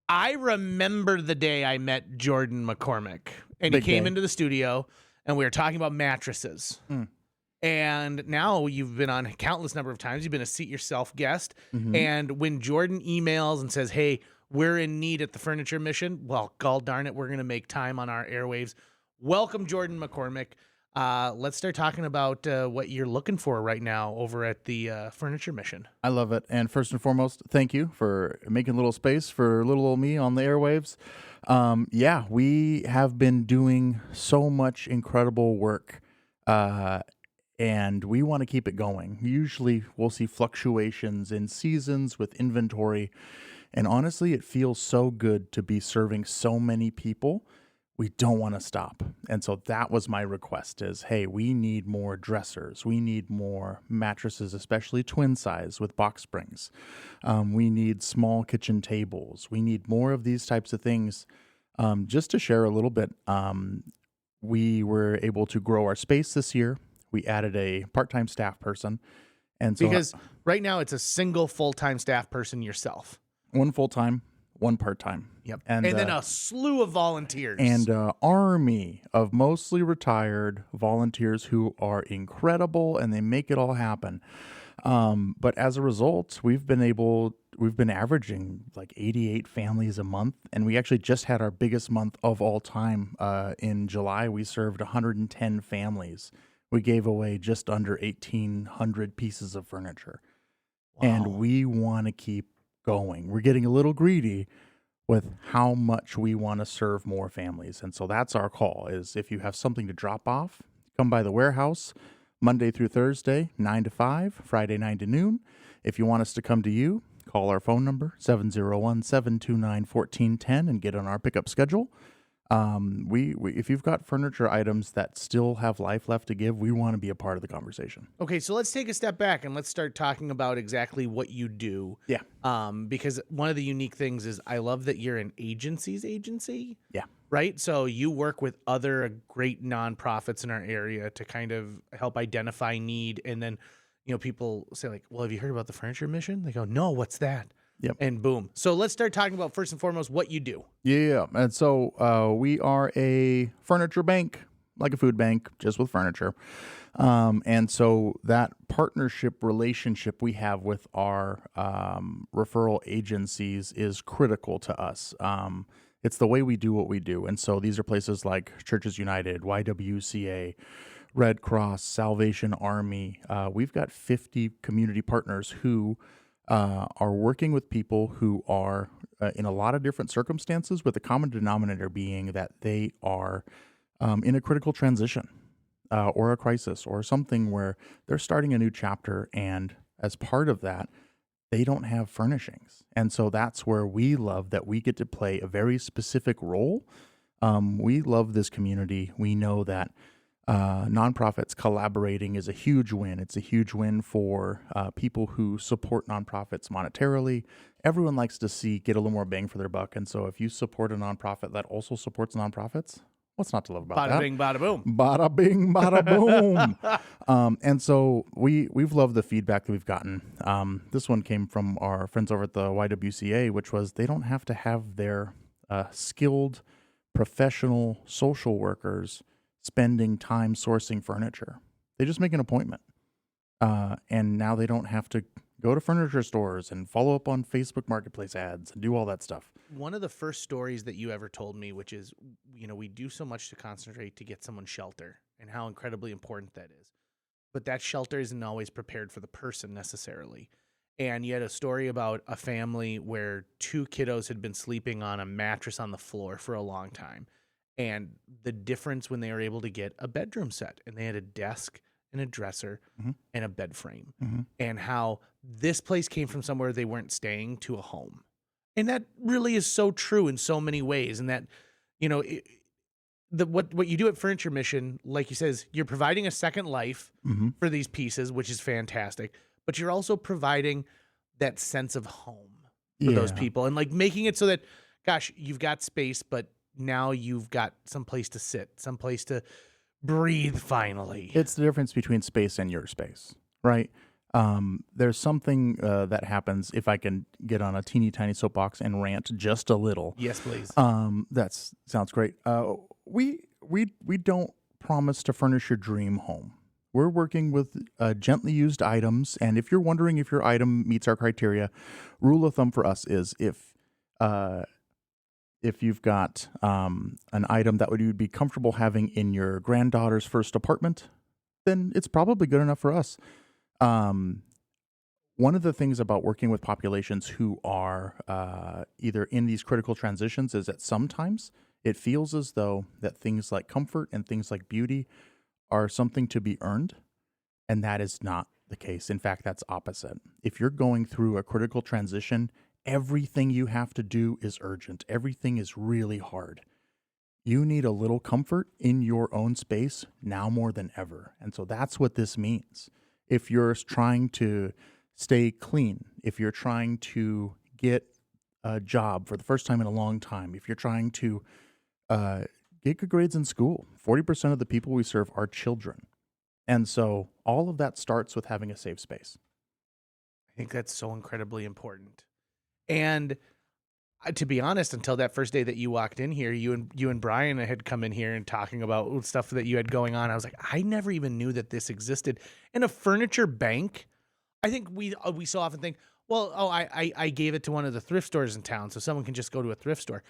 I remember the day I met Jordan McCormick, and he Big came day. into the studio, and we were talking about mattresses. Mm. And now you've been on a countless number of times. You've been a seat yourself guest. Mhm. And when Jordan emails and says, hey, we're in need at the Furniture Mission, well, gall darn it, we're going to make time on our airwaves. Welcome, Jordan McCormick. Let's start talking about what you're looking for right now over at the Furniture Mission. I love it. And first and foremost, thank you for making a little space for little old me on the airwaves. Yeah, we have been doing so much incredible work. And we want to keep it going. Usually we'll see fluctuations in seasons with inventory. And honestly, it feels so good to be serving so many people. We don't want to stop. And so that was my request is, hey, we need more dressers. We need more mattresses, especially twin size with box springs. We need small kitchen tables. We need more of these types of things. Just to share a little bit, we were able to grow our space this year. We added a part-time staff person. And so Because right now it's a single full-time staff person yourself. one full-time, one part-time. Yep. And then a slew of volunteers. And an army of mostly retired volunteers who are incredible and they make it all happen. But as a result, we've been averaging like 88 families a month. And we actually just had our biggest month of all time. In July, we served 110 families. We gave away just under 1,800 pieces of furniture. Wow. And we want to keep going. We're getting a little greedy with how much we want to serve more families. And so that's our call is if you have something to drop off, come by the warehouse Monday through Thursday, 9 to 5, Friday 9 to noon. If you want us to come to you, call our phone number 701-729-1410 and get on our pickup schedule. If you've got furniture items that still have life left to give, we want to be a part of the conversation. Okay, so let's take a step back and let's start talking about exactly what you do. Yeah. Because one of the unique things is I love that you're an agency's agency. Yeah. Right? So you work with other great nonprofits in our area to kind of help identify need. And then, people say like, well, have you heard about the Furniture Mission? They go, no, what's that? Yep. And boom. So let's start talking about first and foremost what you do. Yeah. And so we are a furniture bank, like a food bank, just with furniture. And so that partnership relationship we have with our referral agencies is critical to us. It's the way we do what we do. And so these are places like Churches United, YWCA, Red Cross, Salvation Army. We've got 50 community partners who are working with people who are in a lot of different circumstances, with the common denominator being that they are in a critical transition or a crisis or something where they're starting a new chapter. And as part of that, they don't have furnishings. And so that's where we love that we get to play a very specific role. We love this community. We know that nonprofits collaborating is a huge win. It's a huge win for people who support nonprofits monetarily. Everyone likes to get a little more bang for their buck. And so if you support a nonprofit that also supports nonprofits, what's not to love about that? Bada bing, bada boom. Bada bing, bada boom. And so we've loved the feedback that we've gotten. This one came from our friends over at the YWCA, which was they don't have to have their skilled professional social workers spending time sourcing furniture. They just make an appointment. And now they don't have to go to furniture stores and follow up on Facebook Marketplace ads and do all that stuff. One of the first stories that you ever told me, which is, we do so much to concentrate to get someone shelter and how incredibly important that is. But that shelter isn't always prepared for the person necessarily. And you had a story about a family where 2 kiddos had been sleeping on a mattress on the floor for a long time. And the difference when they were able to get a bedroom set and they had a desk and a dresser and a bed frame, and how this place came from somewhere they weren't staying to a home. And that really is so true in so many ways. And that, what you do at Furniture Mission, like you says, you're providing a second life for these pieces, which is fantastic, but you're also providing that sense of home for those people and like making it so that, gosh, you've got space, but now you've got some place to sit, some place to breathe finally. It's the difference between space and your space, right? there's something that happens if I can get on a teeny tiny soapbox and rant just a little. Yes, please. That sounds great. We don't promise to furnish your dream home. We're working with gently used items, and if you're wondering if your item meets our criteria, rule of thumb for us is if you've got an item that you'd be comfortable having in your granddaughter's first apartment, then it's probably good enough for us. One of the things about working with populations who are either in these critical transitions is that sometimes it feels as though that things like comfort and things like beauty are something to be earned, and that is not the case. In fact, that's opposite. If you're going through a critical transition, everything you have to do is urgent. Everything is really hard. You need a little comfort in your own space now more than ever. And so that's what this means. If you're trying to stay clean, if you're trying to get a job for the first time in a long time, if you're trying to get good grades in school, 40% of the people we serve are children. And so all of that starts with having a safe space. I think that's so incredibly important. And to be honest, until that first day that you walked in here, you and Brian had come in here and talking about stuff that you had going on. I was like, I never even knew that this existed. In a furniture bank, I think we so often think, well, I gave it to one of the thrift stores in town, so someone can just go to a thrift store.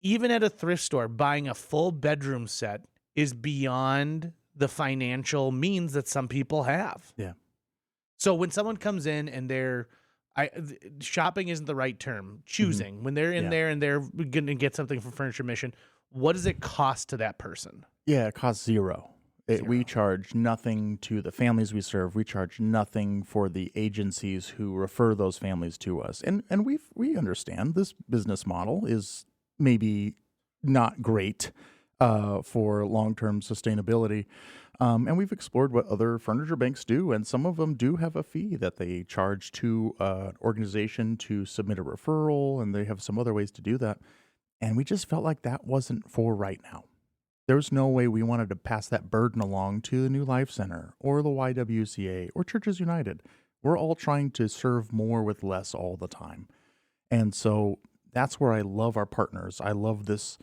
Even at a thrift store, buying a full bedroom set is beyond the financial means that some people have. Yeah. So when someone comes in and shopping isn't the right term, choosing, when they're in there and they're going to get something from Furniture Mission, what does it cost to that person? Yeah, it costs zero. We charge nothing to the families we serve. We charge nothing for the agencies who refer those families to us. And we understand this business model is maybe not great for long-term sustainability. And we've explored what other furniture banks do, and some of them do have a fee that they charge to an organization to submit a referral, and they have some other ways to do that. And we just felt like that wasn't for right now. There was no way we wanted to pass that burden along to the New Life Center or the YWCA or Churches United. We're all trying to serve more with less all the time. And so that's where I love our partners. I love this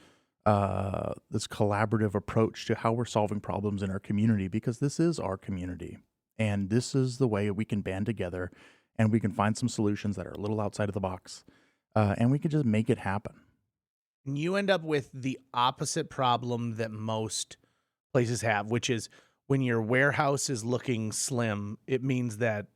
collaborative approach to how we're solving problems in our community, because this is our community. And this is the way we can band together and we can find some solutions that are a little outside of the box. And we can just make it happen. You end up with the opposite problem that most places have, which is when your warehouse is looking slim, it means that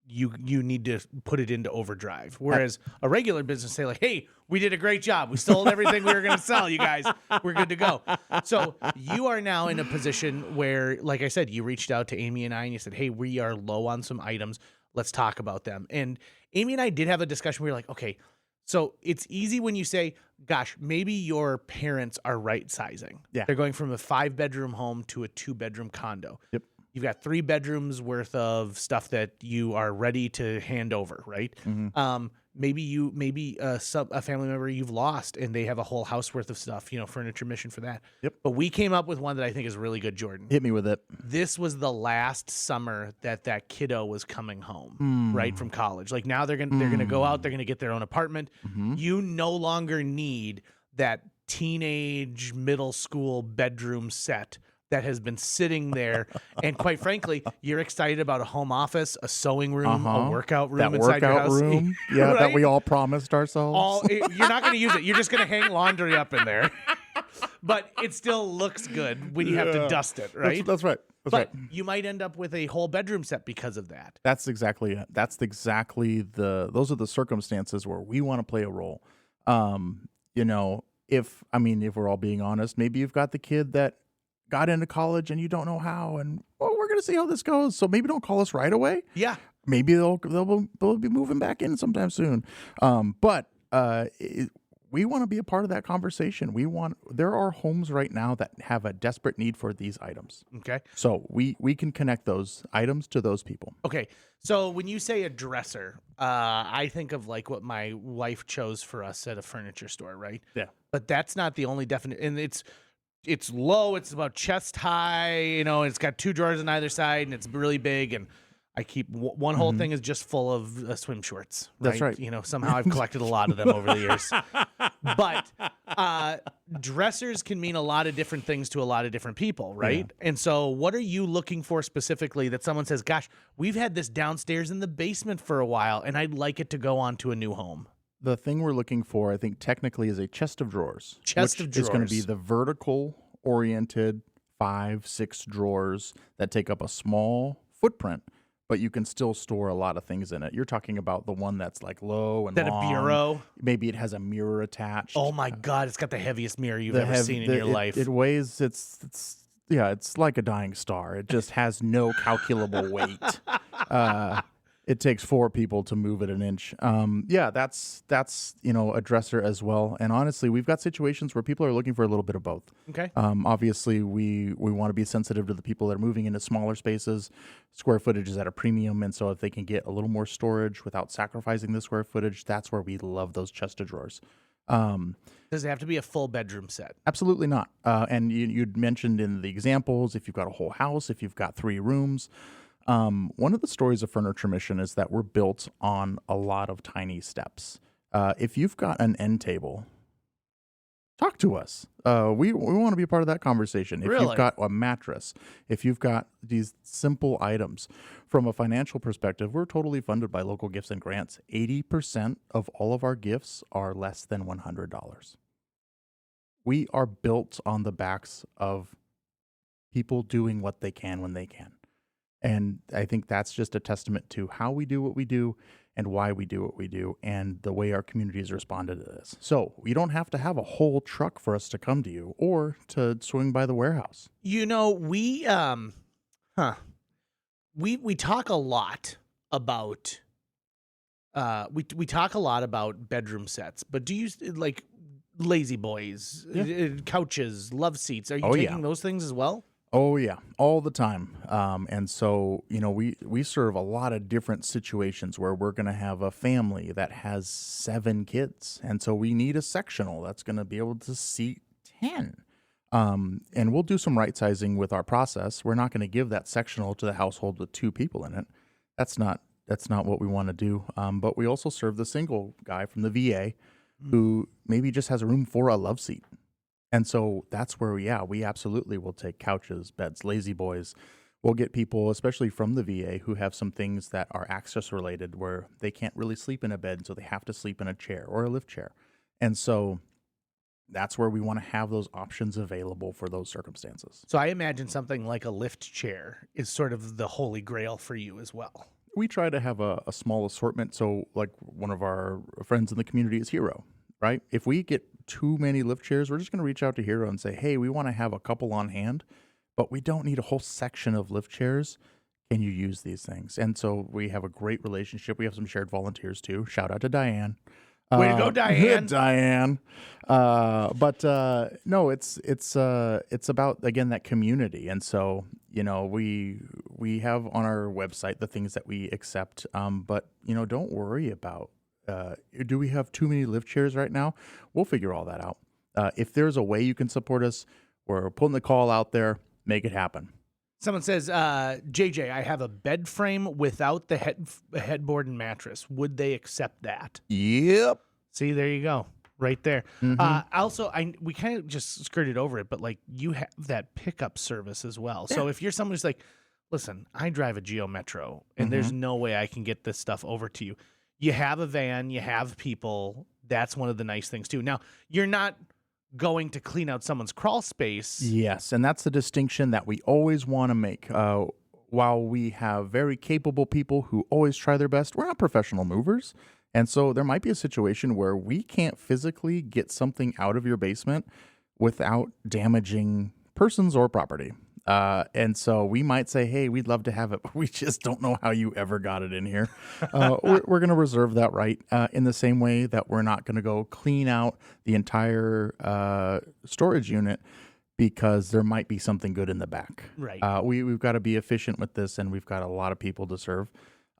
you need to put it into overdrive. Whereas a regular business say like, hey, we did a great job. We sold everything we were going to sell, you guys. We're good to go. So you are now in a position where, like I said, you reached out to Amy and I and you said, hey, we are low on some items. Let's talk about them. And Amy and I did have a discussion. We were like, okay, so it's easy when you say, gosh, maybe your parents are right sizing. Yeah. They're going from a 5-bedroom home to a 2-bedroom condo. Yep. You've got 3 bedrooms worth of stuff that you are ready to hand over, right? Mm-hmm. Maybe a family member you've lost and they have a whole house worth of stuff, Furniture Mission for that. Yep. But we came up with one that I think is really good, Jordan. Hit me with it. This was the last summer that kiddo was coming home, right, from college. Like now they're gonna go out, they're gonna get their own apartment. Mm-hmm. You no longer need that teenage middle school bedroom set that has been sitting there. And quite frankly, you're excited about a home office, a sewing room, a workout room inside your house. Room, yeah, right? That we all promised ourselves. You're not going to use it. You're just going to hang laundry up in there. But it still looks good when you have to dust it, right? That's right. But you might end up with a whole bedroom set because of that. That's exactly it. Those are the circumstances where we want to play a role. If we're all being honest, maybe you've got the kid that got into college and you don't know how, and we're going to see how this goes. So maybe don't call us right away. Yeah. Maybe they'll be moving back in sometime soon. But we want to be a part of that conversation. There are homes right now that have a desperate need for these items. Okay. So we can connect those items to those people. Okay. So when you say a dresser, I think of like what my wife chose for us at a furniture store, right? Yeah. But that's not the only definition. And it's low. It's about chest high. It's got 2 drawers on either side, and it's really big. And I keep one whole thing is just full of swim shorts. Right? That's right. You know, somehow I've collected a lot of them over the years. But dressers can mean a lot of different things to a lot of different people, right? Yeah. And so what are you looking for specifically that someone says, gosh, we've had this downstairs in the basement for a while, and I'd like it to go on to a new home? The thing we're looking for, I think, technically is a chest of drawers. Chest of drawers. It's going to be the vertical-oriented 5-6 drawers that take up a small footprint, but you can still store a lot of things in it. You're talking about the one that's like low and long. A bureau? Maybe it has a mirror attached. Oh my God, it's got the heaviest mirror you've ever seen in your life. It weighs, it's like a dying star. It just has no calculable weight. It takes 4 people to move it an inch. That's a dresser as well. And honestly, we've got situations where people are looking for a little bit of both. Okay. Obviously, we want to be sensitive to the people that are moving into smaller spaces. Square footage is at a premium, and so if they can get a little more storage without sacrificing the square footage, that's where we love those chest of drawers. Does it have to be a full bedroom set? Absolutely not. And you'd mentioned in the examples, if you've got a whole house, if you've got 3 rooms. One of the stories of Furniture Mission is that we're built on a lot of tiny steps. If you've got an end table, talk to us. We want to be a part of that conversation. If you've got a mattress, if you've got these simple items, from a financial perspective, we're totally funded by local gifts and grants. 80% of all of our gifts are less than $100. We are built on the backs of people doing what they can when they can. And I think that's just a testament to how we do what we do and why we do what we do and the way our community has responded to this. So you don't have to have a whole truck for us to come to you or to swing by the warehouse. You know, we talk a lot about we talk a lot about bedroom sets, but do you like lazy boys, couches, love seats? Are you taking those things as well? Oh, yeah, all the time. And so, we serve a lot of different situations where we're going to have a family that has 7 kids. And so we need a sectional that's going to be able to seat 10. And we'll do some right sizing with our process. We're not going to give that sectional to the household with 2 people in it. That's not what we want to do. But we also serve the single guy from the VA who maybe just has a room for a love seat. And so that's where we absolutely will take couches, beds, lazy boys. We'll get people, especially from the VA, who have some things that are access related where they can't really sleep in a bed, so they have to sleep in a chair or a lift chair. And so that's where we want to have those options available for those circumstances. So I imagine something like a lift chair is sort of the holy grail for you as well. We try to have a small assortment. So like one of our friends in the community is Hero, right? If we get too many lift chairs, we're just going to reach out to Hero and say, hey, we want to have a couple on hand, but we don't need a whole section of lift chairs. Can you use these things? And so we have a great relationship. We have some shared volunteers too. Shout out to Diane. Way to go, Diane. Diane. No, it's about, again, that community. And so, we have on our website the things that we accept. But, don't worry about, do we have too many lift chairs right now? We'll figure all that out. If there's a way you can support us, we're putting the call out there. Make it happen. Someone says, JJ, I have a bed frame without the headboard and mattress. Would they accept that? Yep. See, there you go. Right there. Mm-hmm. Also, we kind of just skirted over it, but like you have that pickup service as well. Yeah. So if you're someone who's like, listen, I drive a Geo Metro and there's no way I can get this stuff over to you. You have a van, you have people. That's one of the nice things too. Now, you're not going to clean out someone's crawl space. Yes, and that's the distinction that we always want to make. While we have very capable people who always try their best, we're not professional movers. And so there might be a situation where we can't physically get something out of your basement without damaging persons or property. And so we might say, hey, we'd love to have it, but we just don't know how you ever got it in here. We're going to reserve that right in the same way that we're not going to go clean out the entire storage unit because there might be something good in the back. Right. We've got to be efficient with this, and we've got a lot of people to serve.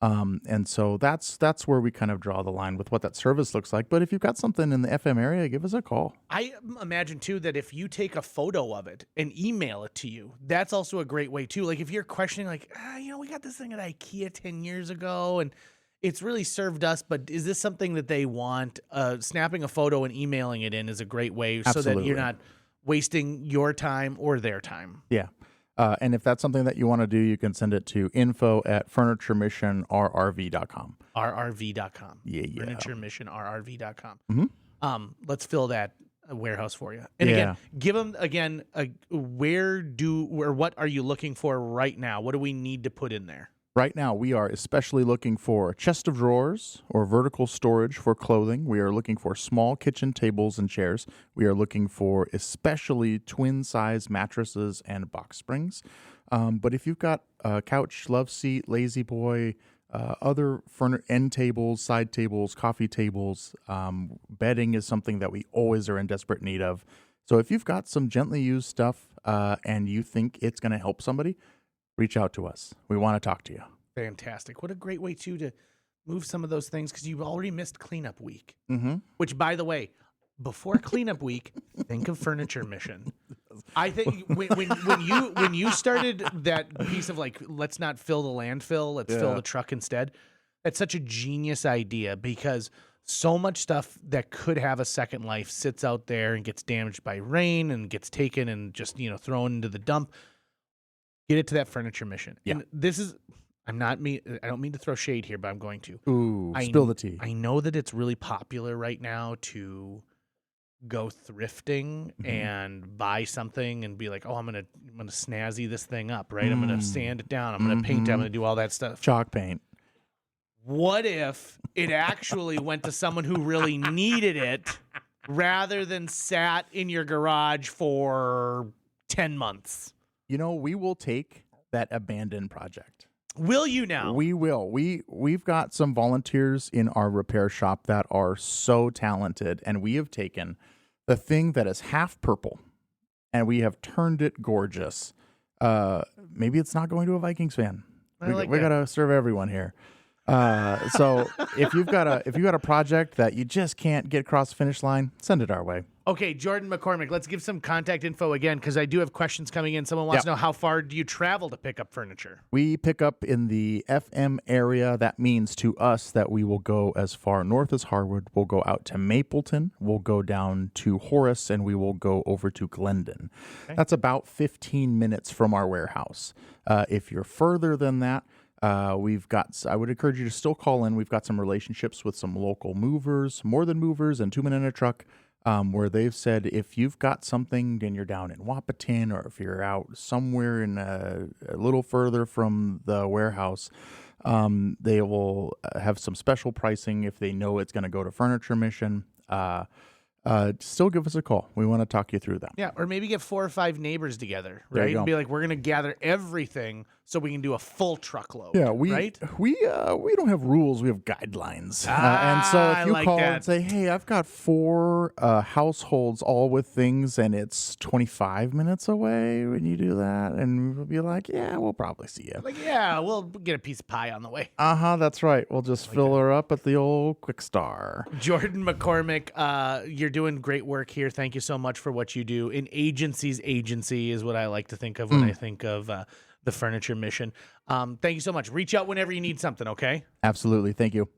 And so that's where we kind of draw the line with what that service looks like. But if you've got something in the FM area, give us a call. I imagine too that if you take a photo of it and email it to you, that's also a great way too. Like if you're questioning, like, we got this thing at IKEA 10 years ago and it's really served us, but is this something that they want? Snapping a photo and emailing it in is a great way so that you're not wasting your time or their time. Yeah. And if that's something that you want to do, you can send it to info@FurnitureMissionRRV.com. RRV.com. Yeah. FurnitureMissionRRV.com. Let's fill that warehouse for you. And again, give them what are you looking for right now? What do we need to put in there? Right now, we are especially looking for a chest of drawers or vertical storage for clothing. We are looking for small kitchen tables and chairs. We are looking for especially twin-size mattresses and box springs. But if you've got a couch, love seat, lazy boy, other end tables, side tables, coffee tables, bedding is something that we always are in desperate need of. So if you've got some gently used stuff and you think it's going to help somebody, reach out to us. We want to talk to you. Fantastic. What a great way, too, to move some of those things because you've already missed cleanup week. Mm-hmm. Which, by the way, before cleanup week, think of Furniture Mission. I think when you started that piece of like, let's not fill the landfill, let's fill the truck instead, that's such a genius idea because so much stuff that could have a second life sits out there and gets damaged by rain and gets taken and just, thrown into the dump. Get it to that Furniture Mission. Yeah. And this is, I don't mean to throw shade here, but I'm going to. Ooh, spill the tea. I know that it's really popular right now to go thrifting and buy something and be like, oh, I'm gonna snazzy this thing up, right? I'm gonna sand it down. I'm gonna paint it. I'm gonna do all that stuff. Chalk paint. What if it actually went to someone who really needed it rather than sat in your garage for 10 months? We will take that abandoned project. Will you now? We will. We've got some volunteers in our repair shop that are so talented, and we have taken the thing that is half purple, and we have turned it gorgeous. Maybe it's not going to a Vikings fan. We got to serve everyone here. So if you've got a project that you just can't get across the finish line, send it our way. Okay, Jordan McCormick, let's give some contact info again because I do have questions coming in. Someone wants to know how far do you travel to pick up furniture? We pick up in the FM area. That means to us that we will go as far north as Harwood. We'll go out to Mapleton. We'll go down to Horace, and we will go over to Glendon. Okay. That's about 15 minutes from our warehouse. If you're further than that, I would encourage you to still call in. We've got some relationships with some local movers, more than movers, and 2 Men in a Truck, where they've said if you've got something and you're down in Wahpeton or if you're out somewhere in a little further from the warehouse, they will have some special pricing if they know it's going to go to Furniture Mission. Still give us a call. We want to talk you through that. Yeah, or maybe get 4 or 5 neighbors together, right? And be like, we're going to gather everything so we can do a full truckload. Yeah, right? we don't have rules. We have guidelines. And so if you call and say, hey, I've got 4 households all with things and it's 25 minutes away when you do that, and we'll be like, yeah, we'll probably see you. Like, yeah, we'll get a piece of pie on the way. That's right. We'll just fill her up at the old Quick Star. Jordan McCormick, you're doing great work here. Thank you so much for what you do. An agency's agency is what I like to think of when I think of the Furniture Mission. Thank you so much. Reach out whenever you need something, okay? Absolutely. Thank you.